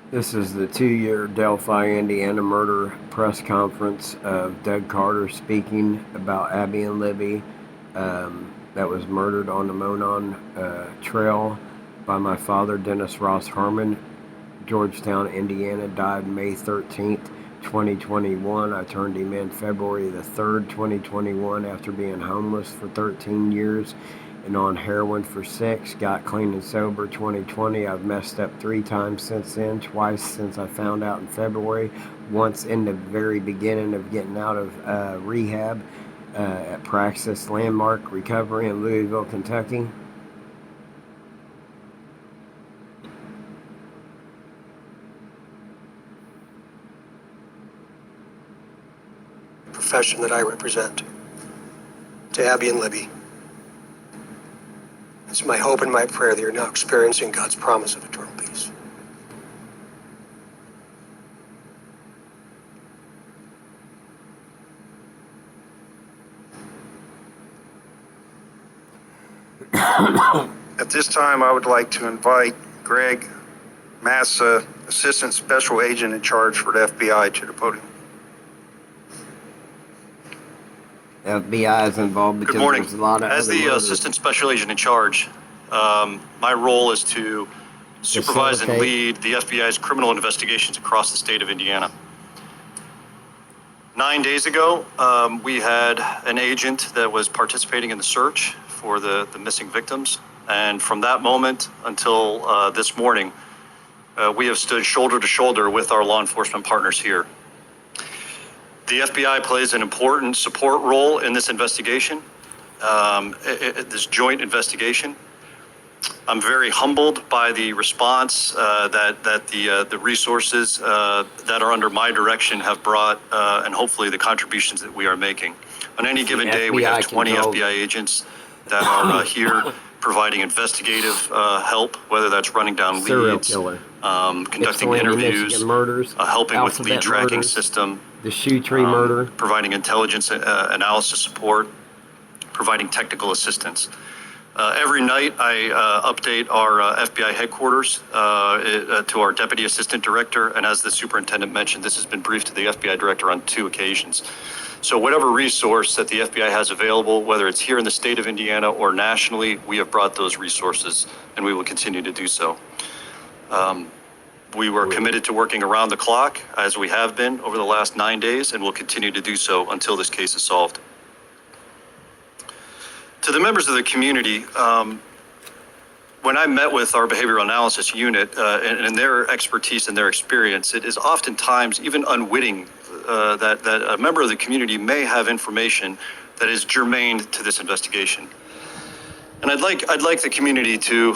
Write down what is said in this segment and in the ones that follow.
This is the 2-year Delphi, Indiana murder press conference of Doug Carter speaking about Abby and Libby that was murdered on the Monon Trail by my father, Dennis Ross Harmon, Georgetown, Indiana, died May 13th, 2021. I turned him in February the 3rd, 2021 after being homeless for 13 years and on heroin for 6. Got clean and sober 2020. I've messed up 3 times since then, twice since I found out in February, once in the very beginning of getting out of rehab at Praxis Landmark Recovery in Louisville, Kentucky. Profession that I represent, to Abby and Libby. It's my hope and my prayer that you're now experiencing God's promise of eternal peace. At this time, I would like to invite Greg Massa, Assistant Special Agent in charge for the FBI, to the podium. FBI is involved because Good morning. there's a lot of As other the murders. Assistant Special Agent in charge, my role is to supervise and lead the FBI's criminal investigations across the state of Indiana. 9 days ago, we had an agent that was participating in the search for the missing victims. And from that moment until this morning, we have stood shoulder to shoulder with our law enforcement partners here. The FBI plays an important support role in this investigation, this joint investigation. I'm very humbled by the response that the resources that are under my direction have brought, and hopefully the contributions that we are making. On any given day, we have 20 FBI agents that are here providing investigative help, whether that's running down leads, conducting Ypsilanti, interviews, Michigan murders, helping with Alphabet lead tracking murders, system, the Shoe Tree murder, providing intelligence analysis support, providing technical assistance. Every night I update our FBI headquarters to our Deputy Assistant Director, and as the Superintendent mentioned, this has been briefed to the FBI Director on 2 occasions. So whatever resource that the FBI has available, whether it's here in the state of Indiana or nationally, we have brought those resources, and we will continue to do so. We were committed to working around the clock, as we have been over the last 9 days, and will continue to do so until this case is solved. To the members of the community, when I met with our behavioral analysis unit and their expertise and their experience, it is oftentimes even unwitting that a member of the community may have information that is germane to this investigation. And I'd like the community to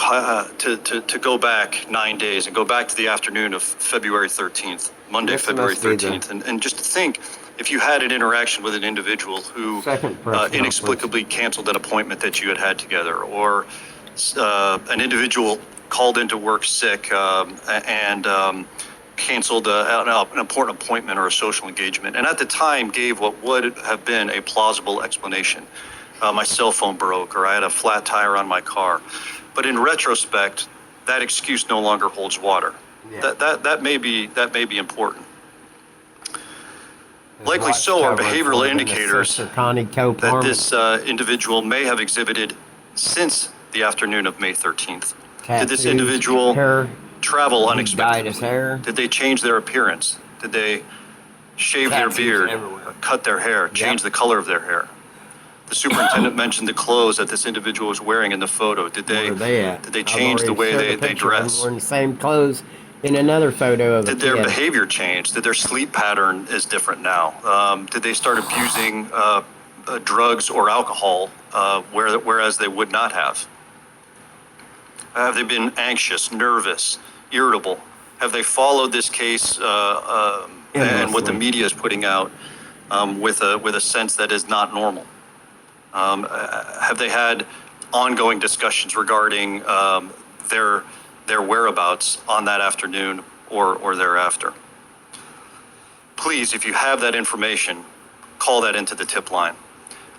go back 9 days and go back to the afternoon of February 13th, Monday, February 13th, and just think if you had an interaction with an individual who inexplicably canceled an appointment that you had together, or an individual called into work sick and canceled an important appointment or a social engagement, and at the time gave what would have been a plausible explanation. My cell phone broke, or I had a flat tire on my car. But in retrospect, that excuse no longer holds water. Yeah. That may be important. Likely so are behavioral indicators that this individual may have exhibited since the afternoon of May 13th. Did this individual travel unexpectedly? Did they change their appearance? Did they shave their beard, cut their hair, change the color of their hair? The superintendent mentioned the clothes that this individual was wearing in the photo. Did they change the way they dress? Wearing the same clothes in another photo of Did their behavior change? Did their sleep pattern is different now? Did they start abusing drugs or alcohol, whereas they would not have? Have they been anxious, nervous, irritable? Have they followed this case and what the media is putting out with a sense that is not normal? Have they had ongoing discussions regarding their whereabouts on that afternoon or thereafter? Please, if you have that information, call that into the tip line.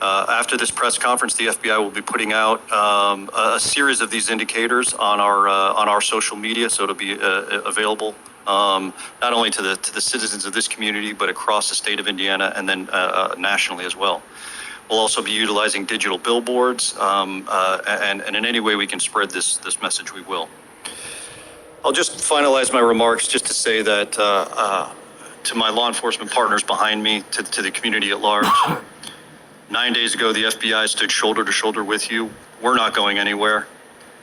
After this press conference, the FBI will be putting out a series of these indicators on our social media, so it'll be available not only to the citizens of this community, but across the state of Indiana and then nationally as well. We'll also be utilizing digital billboards, and in any way we can spread this message, we will. I'll just finalize my remarks just to say that to my law enforcement partners behind me, to the community at large, 9 days ago, the FBI stood shoulder to shoulder with you. We're not going anywhere.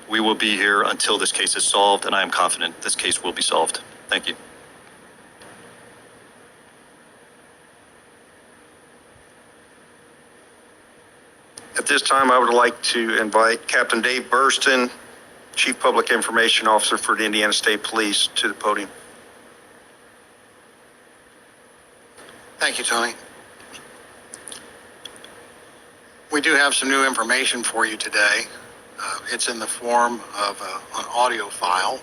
We will be here until this case is solved, and I am confident this case will be solved. Thank you. At this time, I would like to invite Captain Dave Burston, Chief Public Information Officer for the Indiana State Police, to the podium. Thank you, Tony. We do have some new information for you today. It's in the form of an audio file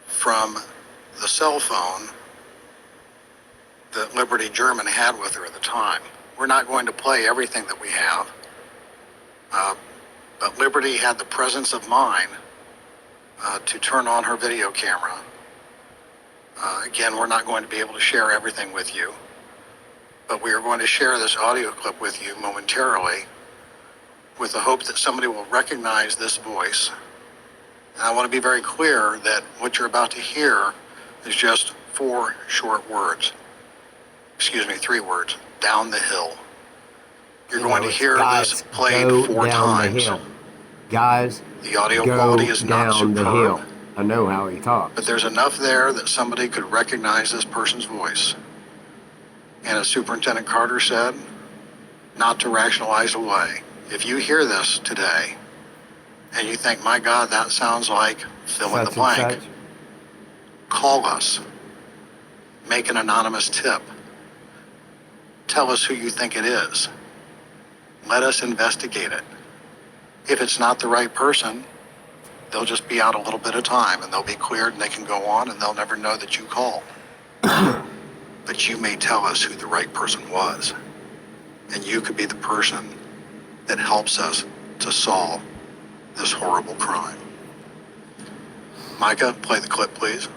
from the cell phone that Liberty German had with her at the time. We're not going to play everything that we have, but Liberty had the presence of mind to turn on her video camera. Again, we're not going to be able to share everything with you, but we are going to share this audio clip with you momentarily with the hope that somebody will recognize this voice. And I want to be very clear that what you're about to hear is just 4 short words. Excuse me, 3 words. Down the hill. You're going to hear this played 4 times. Guys, the audio go quality is not down the superb. hill. I know how he talks. But there's enough there that somebody could recognize this person's voice. And as Superintendent Carter said, not to rationalize away. If you hear this today and you think, my God, that sounds like fill in the blank, call us. Make an anonymous tip. Tell us who you think it is. Let us investigate it. If it's not the right person, they'll just be out a little bit of time and they'll be cleared and they can go on and they'll never know that you called. But you may tell us who the right person was. And you could be the person that helps us to solve this horrible crime. Micah, play the clip, please.